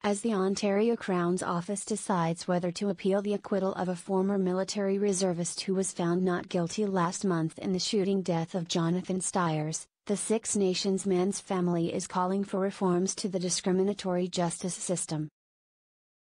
as the Ontario Crown's office decides whether to appeal the acquittal of a former military reservist who was found not guilty last month in the shooting death of Jonathan Styres. The Six Nations man's family is calling for reforms to the discriminatory justice system.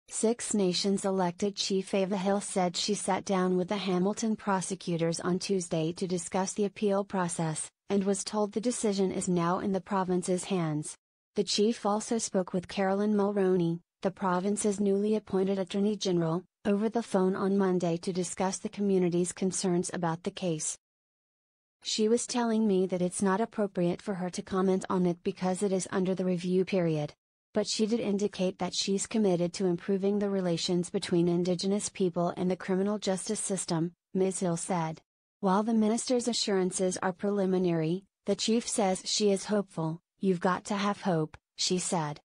Six Nations elected Chief Ava Hill said she sat down with the Hamilton prosecutors on Tuesday to discuss the appeal process, and was told the decision is now in the province's hands. The chief also spoke with Carolyn Mulroney, the province's newly appointed Attorney General, over the phone on Monday to discuss the community's concerns about the case. She was telling me that it's not appropriate for her to comment on it because it is under the review period. But she did indicate that she's committed to improving the relations between Indigenous people and the criminal justice system, Ms. Hill said. While the minister's assurances are preliminary, the chief says she is hopeful. "You've got to have hope," she said.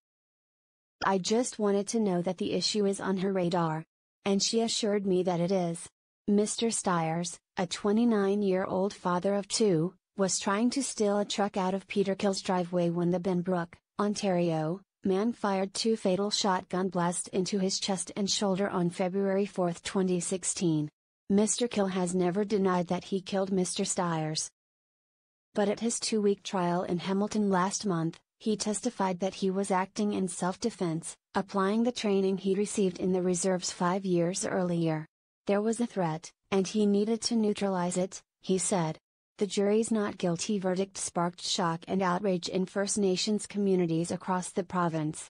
"I just wanted to know that the issue is on her radar. And she assured me that it is." Mr. Styres, a 29-year-old father of two, was trying to steal a truck out of Peterkill's driveway when the Benbrook, Ontario, man fired two fatal shotgun blasts into his chest and shoulder on February 4, 2016. Mr. Kill has never denied that he killed Mr. Styres. But at his 2-week trial in Hamilton last month, he testified that he was acting in self-defense, applying the training he received in the reserves 5 years earlier. There was a threat, and he needed to neutralize it, he said. The jury's not guilty verdict sparked shock and outrage in First Nations communities across the province.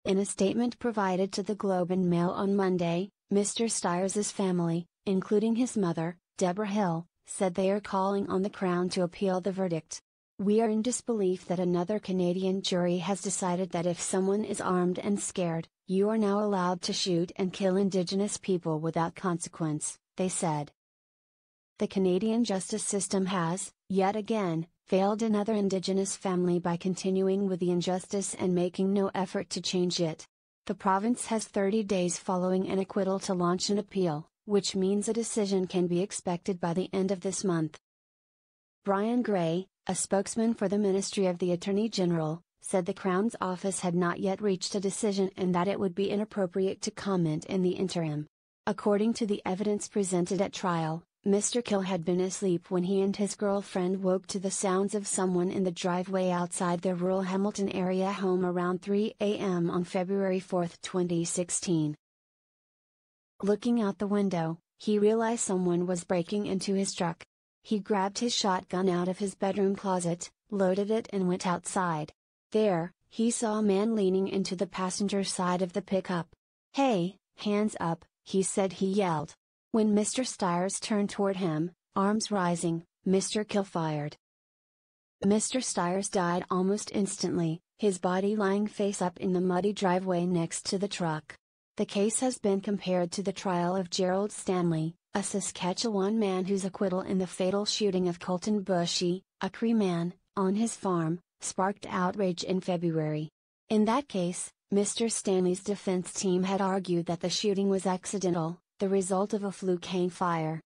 In a statement provided to the Globe and Mail on Monday, Mr. Styres' family, including his mother, Deborah Hill, said they are calling on the Crown to appeal the verdict. "We are in disbelief that another Canadian jury has decided that if someone is armed and scared, you are now allowed to shoot and kill Indigenous people without consequence," they said. The Canadian justice system has, yet again, failed another Indigenous family by continuing with the injustice and making no effort to change it. The province has 30 days following an acquittal to launch an appeal, which means a decision can be expected by the end of this month. Brian Gray, a spokesman for the Ministry of the Attorney General, said the Crown's office had not yet reached a decision and that it would be inappropriate to comment in the interim. According to the evidence presented at trial, Mr. Kill had been asleep when he and his girlfriend woke to the sounds of someone in the driveway outside their rural Hamilton area home around 3 a.m. on February 4, 2016. Looking out the window, he realized someone was breaking into his truck. He grabbed his shotgun out of his bedroom closet, loaded it and went outside. There, he saw a man leaning into the passenger side of the pickup. "Hey, hands up," he said. He yelled. When Mr. Styres turned toward him, arms rising, Mr. Kill fired. Mr. Styres died almost instantly, his body lying face up in the muddy driveway next to the truck. The case has been compared to the trial of Gerald Stanley, a Saskatchewan man whose acquittal in the fatal shooting of Colton Bushy, a Cree man, on his farm, sparked outrage in February. In that case, Mr. Stanley's defense team had argued that the shooting was accidental, the result of a fluke hang fire.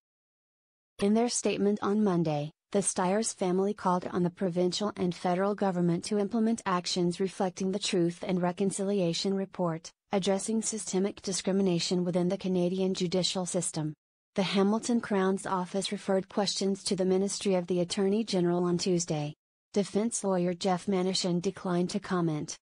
In their statement on Monday, the Styres family called on the provincial and federal government to implement actions reflecting the Truth and Reconciliation Report, addressing systemic discrimination within the Canadian judicial system. The Hamilton Crown's office referred questions to the Ministry of the Attorney General on Tuesday. Defense lawyer Jeff Manishin declined to comment.